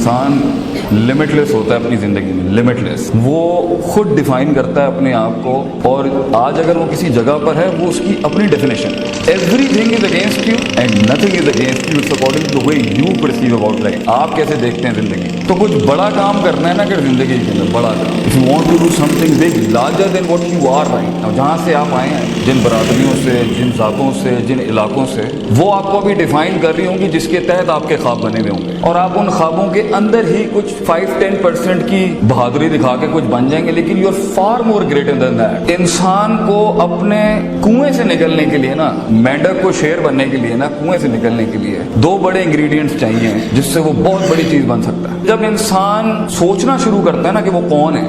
इंसान लिमिटलेस होता है अपनी ज़िंदगी में, लिमिटलेस। वो खुद डिफाइन करता है अपने आप को, और आज अगर वो किसी जगह पर है, वो उसकी अपनी definition, everything is against you and nothing is against you, it's according to the way you perceive about life. आप कैसे देखते हैं ज़िंदगी। तो कुछ बड़ा काम करना है ना अगर ज़िंदगी के अंदर, बड़ा काम, if you want to do something big larger than what you are right now, जहाँ से आप आए हैं, जिन बरादरियों से, जिन ज़ातों से, जिन इलाकों से, वो आपको भी डिफाइन कर रही होंगी, जिसके तहत आपके ख्वाब बने हुए होंगे, और आप उन ख्वाबों के अंदर ही कुछ 5-10% की बहादुरी दिखा के कुछ बन जाएंगे, लेकिन you are far more greater than that. इंसान को अपने कुएं से निकलने के लिए ना, मेंढक को शेर बनने के लिए ना, कुएं से निकलने के लिए 2 बड़े इंग्रेडिएंट्स चाहिए जिससे वो बहुत बड़ी चीज बन सकता है। जब इंसान सोचना शुरू करता है ना कि वो कौन है,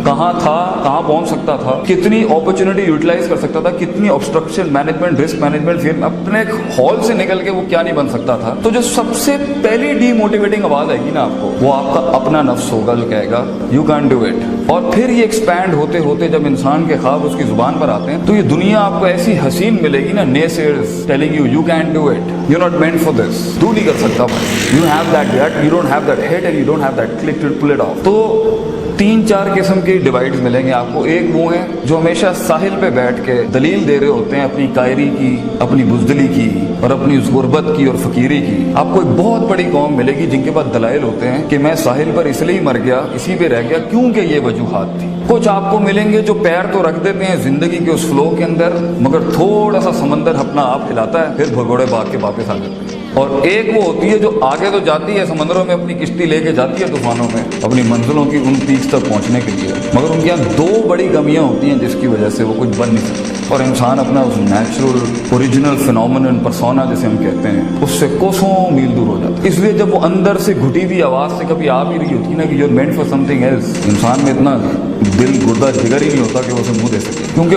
कहाँ था, कहाँ पहुंच सकता था, कितनी अपॉर्चुनिटी यूटिलाइज कर सकता था, कितनी ऑब्स्ट्रक्शन मैनेजमेंट, रिस्क मैनेजमेंट, फिर अपने हॉल से निकल के वो क्या नहीं बन सकता था। तो जो सबसे पहली डीमोटिवेटिंग आवाज आएगी ना आपको, वो आपका अपना नफ्स होगा जो कहेगा यू कैन डू इट। और फिर ये एक्सपैंड होते होते जब इंसान के ख्वाब उसकी जुबान पर आते हैं, तो ये दुनिया आपको ऐसी हसीन मिलेगी ना, naysayers telling you can do it, you not meant for this, तू नहीं कर सकता भाई, you have that gut, you don't have that head and you don't have that click to pull it off. तो 3-4 किस्म के डिवाइड्स मिलेंगे आपको। एक वो हैं जो हमेशा साहिल पे बैठ के दलील दे रहे होते हैं अपनी कायरी की, अपनी बुज़दिली की, और अपनी गुर्बत की और फकीरी की। आपको एक बहुत बड़ी कौम मिलेगी जिनके पास दलाइल होते हैं कि मैं साहिल पर इसलिए मर गया, इसी पे रह गया क्योंकि ये वजूहात थी। कुछ आपको मिलेंगे जो पैर तो रख देते हैं जिंदगी के उस फ्लो के अंदर, मगर थोड़ा सा समंदर अपना आप हिलाता है, फिर भगोड़े भाग के वापस आ जाते हैं। और एक वो होती है जो आगे तो जाती है समंदरों में, अपनी किश्ती लेके जाती है तूफानों में अपनी मंजिलों की उन पीक तक पहुंचने के लिए, मगर उनके यहाँ 2 बड़ी कमियां होती हैं जिसकी वजह से वो कुछ बन नहीं सकते, और इंसान अपना उस नेचुरल ओरिजिनल फिनोमिनन पर्सोना जिसे हम कहते हैं, उससे कोसों मील दूर हो जाता है। इसलिए जब वो अंदर से घुटी हुई आवाज से कभी आ भी रही होती है ना कि you are meant for something else, इंसान में इतना दिल, गुर्दा, जिगर ही नहीं होता कि वो उसे मुंह दे सके, क्योंकि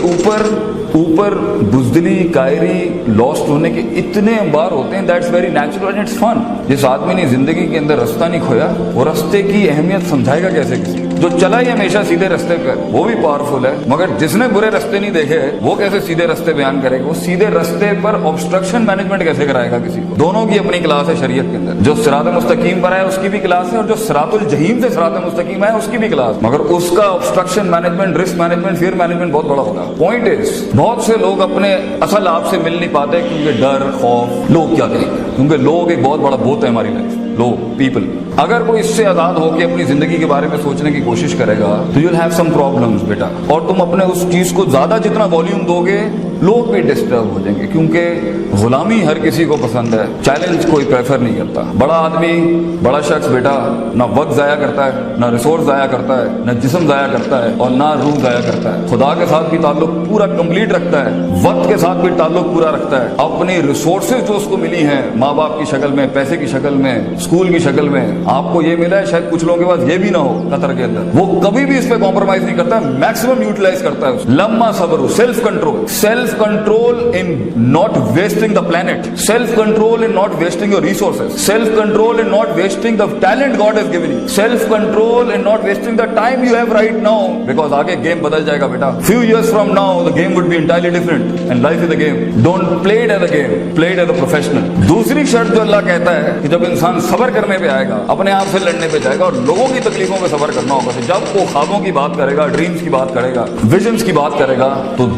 ऊपर बुज़दिली, कायरी, लॉस्ट होने के इतने अंबार होते हैं। That's very natural and it's fun. जिस आदमी ने जिंदगी के अंदर रास्ता नहीं खोया, वो रास्ते की अहमियत समझाएगा कैसे किसी? जो चला ही हमेशा सीधे रास्ते पर, वो भी पावरफुल है, मगर जिसने बुरे रास्ते नहीं देखे वो कैसे सीधे रास्ते बयान करेगा? वो सीधे रास्ते पर ऑब्स्ट्रक्शन मैनेजमेंट कैसे कराएगा किसी को? दोनों की अपनी क्लास है शरीयत के अंदर। जो सिरात मुस्तकीम पर है उसकी भी क्लास है, और जो सिरातुल जहीम से सिरात मुस्तकीम है उसकी भी क्लास, मगर उसका obstruction management, risk management, fear management बहुत बड़ा होगा। पॉइंट इज, बहुत से लोग अपने असल आप से मिल नहीं पाते क्योंकि डर, खौफ, लोग क्या कहेंगे, क्योंकि लोग एक बहुत बड़ा भूत है हमारी लाइफ। लोग, पीपल, अगर कोई इससे आजाद होकर अपनी जिंदगी के बारे में सोचने की कोशिश करेगा तो you will have some problems बेटा, और तुम अपने उस चीज को ज्यादा जितना वॉल्यूम दोगे लोग भी डिस्टर्ब हो जाएंगे, क्योंकि गुलामी हर किसी को पसंद है, चैलेंज कोई प्रेफर नहीं करता। बड़ा आदमी, बड़ा शख्स बेटा ना वक्त जाया करता है, ना रिसोर्स जाया करता है, ना जिस्म जाया करता है, और ना रूह जाया करता है। खुदा के साथ भी ताल्लुक पूरा कंप्लीट रखता है, वक्त के साथ भी ताल्लुक पूरा रखता है। अपनी रिसोर्सेज जो उसको मिली हैं, माँ बाप की शक्ल में, पैसे की शक्ल में, स्कूल की शक्ल में, आपको ये मिला है, शायद कुछ लोगों के पास ये भी ना हो कतर के अंदर, वो कभी भी इस पे कॉम्प्रोमाइज नहीं करता, मैक्सिमम यूटिलाइज करता है। लम्मा सब्र, self control in not wasting the planet, self control in not wasting your resources, self control in not wasting the talent God has given you, self control in not wasting the time you have right now, because आगे game बदल जाएगा बेटा। Few years from now the game would be entirely different and life is a game. Don't play it as a game, play it as a professional. दूसरी शर्त जो अल्लाह कहता है कि जब इंसान सब्र करने पे आएगा, अपने आप से लड़ने पे जाएगा और लोगों की तकलीफों पे सब्र करना होगा, जब वो ख्वाबों की बात करेगा, ड्रीम्स की बात करेगा, विजन्स की बात करेगा, तो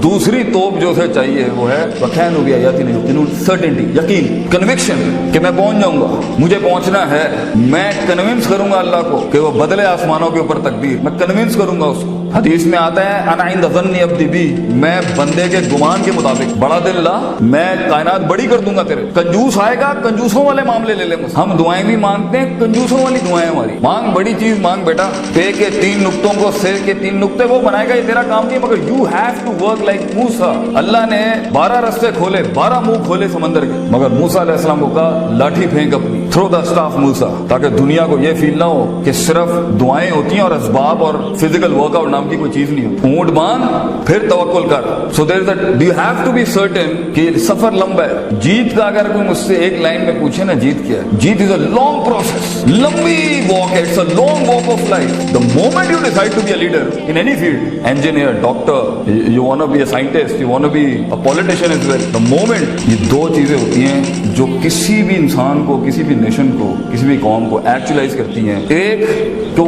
दूसरी तोप जो उसे चाहिए वो है वखैन हो गया याती नहीं, सर्टेनिटी, यकीन, कन्विक्शन कि मैं पहुंच जाऊंगा, मुझे पहुंचना है। मैं कन्विंस करूंगा अल्लाह को कि वो बदले आसमानों के ऊपर तकदीर, मैं कन्विंस करूंगा उसको। हदीस में आता है अना इंद ज़न्नी अब्दी बी, मैं बंदे के गुमान के मुताबिक बड़ा दिल ला, मैं कायनात बड़ी कर दूंगा तेरे। कंजूस आएगा, कंजूसों वाले मामले ले लेंगे। हम दुआएं भी मांगते हैं, कंजूसों वाली दुआएं हमारी। मांग बड़ी चीज मांग बेटा, पे के 3 नुक्तों को से के 3 नुक्ते वो बनाएगा, ये तेरा काम नहीं, मगर you have to work like Musa. अल्लाह ने 12 रास्ते खोले, 12 मुंह खोले समंदर के, मगर मूसा अलैहिस्सलाम को कहा लाठी फेंक अपनी, थ्रो द स्टाफ मूसा, ताकि दुनिया को ये फील ना हो कि सिर्फ दुआएं होती हैं और असबाब और फिजिकल वर्कआउट नाम की कोई चीज नहीं होती। ऊंट बांध फिर तवक्कुल कर। So there is that you have to be certain कि सफर लंबा है। जीत का अगर कोई मुझसे एक लाइन में पूछे ना जीत क्या है, जीत इज अ लॉन्ग प्रोसेस, लंबी वॉक है, it's a long walk of life. The moment you decide to be a leader in any field, engineer, doctor, you want to be a scientist, you want to be a politician as well, the moment, ये 2 चीजें होती हैं जो किसी भी इंसान को, किसी भी नेशन को, किसी भी कौम को एक्चुअलाइज करती हैं, एक तो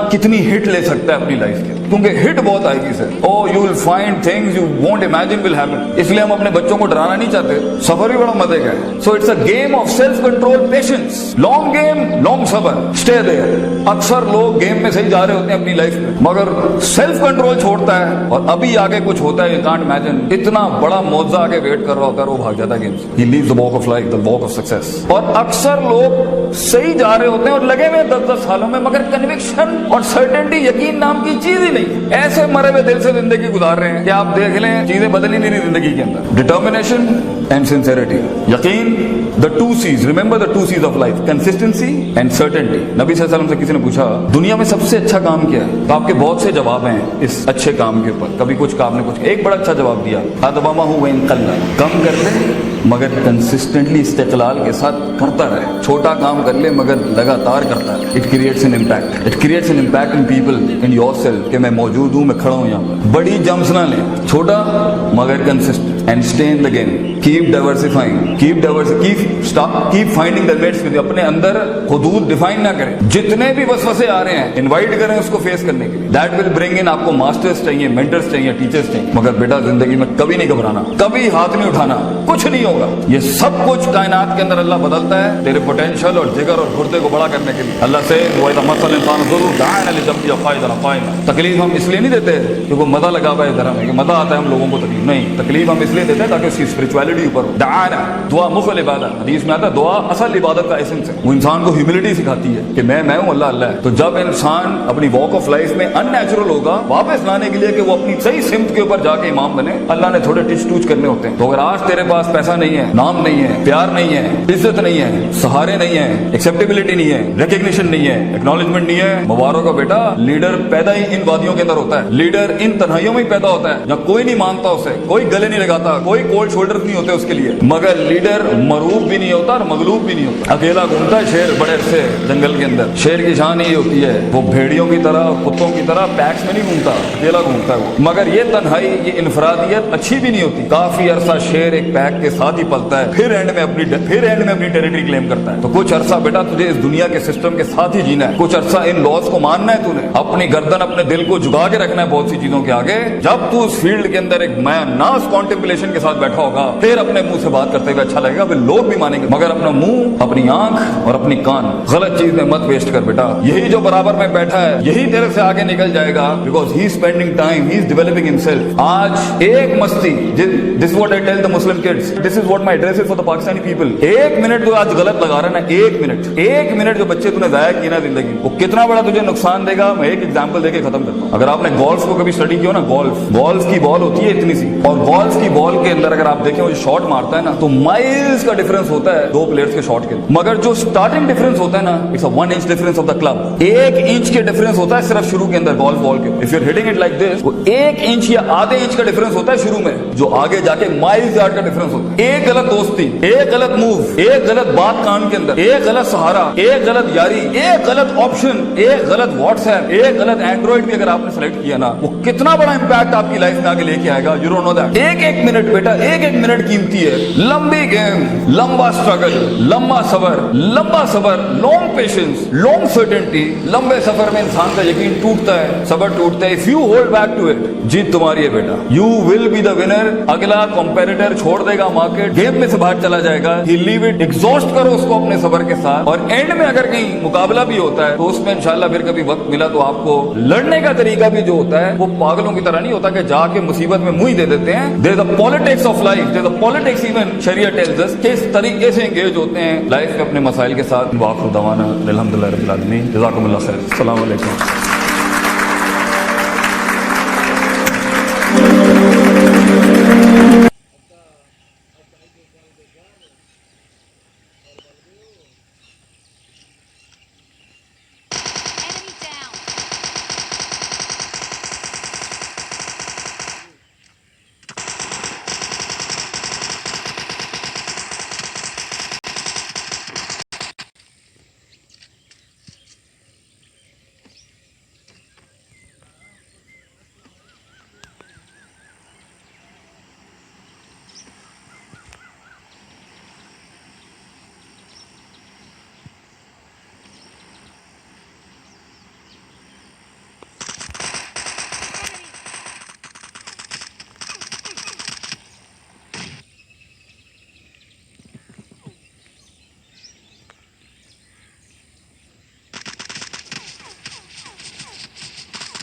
कितनी हिट ले सकता है अपनी लाइफ के, क्योंकि हिट बहुत आएगी sir. Oh you will find things you won't imagine will happen. इसलिए हम अपने बच्चों को डराना नहीं चाहते, सफर भी बड़ा मजे का है। So it's a game of self control, patience, long game, long सबर, स्टे देयर। अक्सर लोग गेम में सही जा रहे होते हैं अपनी लाइफ में, मगर सेल्फ कंट्रोल छोड़ता है और अभी आगे कुछ होता है, यू कांट इमेजिन, इतना बड़ा मौजा आगे वेट कर रहा होता है, वो भाग जाता है गेम से। He leaves the walk of life, the walk of success. और अक्सर लोग सही जा रहे होते हैं और लगे हुए 10-10 सालों में, मगर कन्विक्शन और सर्टेनिटी, यकीन नाम की चीज ही नहीं। ऐसे मरे हुए दिल से जिंदगी गुजार रहे हैं कि आप देख लें चीजें बदल ही नहीं रही जिंदगी के अंदर। डिटर्मिनेशन एंड सिंसेरिटी, यकीन, the two Cs, remember the two Cs of life, consistency and certainty. नबी सल्लल्लाहु अलैहि वसल्लम से किसी ने पूछा दुनिया में सबसे अच्छा काम क्या है, तो आपके बहुत से जवाब हैं इस अच्छे काम के ऊपर। कभी कुछ काम ने कुछ, एक बड़ा अच्छा जवाब दिया, अदबामा हूं व इनकल्ला, कम कर ले मगर कंसिस्टेंटली इस्तेकलाल के साथ करता रहे। छोटा काम कर ले मगर लगातार करता रहे। It creates an impact, it creates an impact in people, in yourself, कि मैं मौजूद हूं, मैं खड़ा हूं यहाँ पर। बड़ी जंप्स ना लें, छोटा मगर consistent, and stay in the game, keep diversifying, keep finding the mates with, अपने अंदर हुदूद डिफाइन ना करें। जितने भी वसवसे आ रहे हैं इनवाइट करें उसको फेस करने के लिए। दैट विल ब्रिंग इन, आपको मास्टर्स चाहिए, मेंटर्स चाहिए, टीचर्स चाहिए, मगर बेटा जिंदगी में कभी नहीं घबराना, कभी हाथ नहीं उठाना, कुछ नहीं होगा। ये सब कुछ कायनात के अंदर अल्लाह बदलता है तेरे पोटेंशियल और जिगर और गुर्दे को बड़ा करने के लिए। अल्लाह से तकलीफ हम इसलिए नहीं देते क्योंकि मजा लगा हुआ है धर्म में, मजा आता है हम लोगों को तकलीफ नहीं, तकलीफ हम इसलिए देते हैं ताकि उसकी स्पिरिचुअलिटी ऊपर हो। दुआ मुफल इबादत, हदीस में आता है दुआ असल इबादत का एसेंस है। वो इंसान को ह्यूमिलिटी सिखाती है कि मैं हूं, अल्लाह अल्लाह है। तो जब इंसान अपनी वॉक ऑफ लाइफ में अननेचुरल होगा, वापस लाने के लिए कि वो अपनी सही सिमत के ऊपर जाके इमाम बने, अल्लाह ने थोड़े टिच टूच करने होते हैं। तो अगर आज तेरे पास पैसा नहीं है, नाम नहीं है, प्यार नहीं है, इज्जत नहीं है, सहारे नहीं है, एक्सेप्टेबिलिटी नहीं है, रिकग्निशन नहीं है, एक्नॉलेजमेंट नहीं है, मुबारक हो बेटा, लीडर पैदा ही इन वादियों के अंदर होता है। लीडर इन तन्हाइयों में ही पैदा होता है जहाँ कोई नहीं मानता उसे, कोई गले नहीं लगाता, कोई कोल्ड शोल्डर नहीं होते उसके लिए। मगर लीडर मरूब भी नहीं होता और मगलूब भी नहीं होता। अकेला घूमता है शेर बड़े से जंगल के अंदर, शेर की शान यही होती है, वो भेड़ियों की तरह, कुत्तों की तरह पैक्स में नहीं घूमता, अकेला घूमता है वो। मगर ये तन्हाई, ये इनफरादियत अच्छी भी नहीं होती। काफी अरसा शेर एक पैक के साथ ही पलता है, फिर एंड में अपनी टेरिटरी क्लेम करता है। तो कुछ अरसा बेटा तुझे इस दुनिया के सिस्टम के साथ ही जीना है, कुछ अरसा इन लॉज को मानना है, तूने अपनी गर्दन, अपने दिल को झुका के रखना है बहुत सी चीजों के आगे। जब तू उस फील्ड के अंदर एक नास कॉन्टेम्पलेशन के साथ बैठा होगा, फिर अपने मुंह से बात करते हुए अच्छा लगेगा, फिर लोग भी मानेंगे। मगर अपना मुंह, अपनी आंख और अपनी कान गलत चीज में मत वेस्ट कर बेटा। यही जो बराबर में बैठा है यही तेरे से आगे निकल जाएगा, because he spending time, he is developing himself. आज एक मस्ती, this is what I tell the Muslim kids, this is what my address is for the Pakistani people. एक मिनट जो आज गलत लगा रहा है ना, एक मिनट जो बच्चे तूने जाया किया ना जिंदगी, वो कितना बड़ा तुझे नुकसान देगा। मैं एक एग्जांपल देके खत्म करता हूं। अगर आपने गोल्फ को कभी स्टडी किया ना, गोल्फ की बॉल होती है इतनी सी, और गोल्फ की बॉल के अंदर अगर आप देखें वो जो शॉट मारता है ना, तो माइल्स का डिफरेंस होता है दो प्लेयर्स के शॉट के। मगर जो स्टार्टिंग डिफरेंस होता है ना, it's a 1 inch difference of the club. 1 inch के डिफरेंस होता है सिर्फ शुरू के अंदर गोल्फ बॉल के। If you are hitting it like this, वो 1 इंच या आधे इंच का डिफरेंस होता है शुरू में, जो आगे जाके माइल्स यार्ड का डिफरेंस होता है। एक गलत दोस्ती, एक गलत मूव, एक गलत बात कान के अंदर, एक गलत सहारा, एक गलत यारी, एक गलत ऑप्शन, एक गलत व्हाट्सएप, एक गलत एंड्रॉइड भी अगर आपने सेलेक्ट किया ना, वो कितना बड़ा इंपैक्ट आपकी लाइफ में आगे लेके आएगा, यू डोंट नो दैट। एक मिनट बेटा, एक मिनट कीमती है। लंबी गेम, लंबा स्ट्रगल, लंबा सबर, लॉन्ग पेशेंस, लॉन्ग सर्टेनिटी। लंबे सफर में इंसान का यकीन टूटता है, सबर टूटता है। If you hold back to it, जीत तुम्हारी है बेटा, you will be the winner. अगला कॉम्पेटिटर छोड़ देगा मार्केट, गेम में से बाहर चला जाएगा, ही लीव इट, एग्जॉस्ट करो उसको अपने सबर के साथ। और एंड में अगर कहीं मुकाबला भी होता है तो उसमें इंशाल्लाह फिर कभी वक्त मिला तो आपको लड़ने का तरीका भी जो होता है वो पागलों की तरह नहीं होता कि जाके मुसीबत में मुंह ही दे देते हैं। There is the politics of life, there is the politics even शरिया टेल्स अस, किस तरीके से एंगेज होते हैं लाइफ में अपने मसाइल के साथ। वाखिर दवाना अल्हम्दुलिल्लाह रब्बिल आलमीन, जज़ाकुमुल्लाह खैर, अस्सलाम वालेकुम।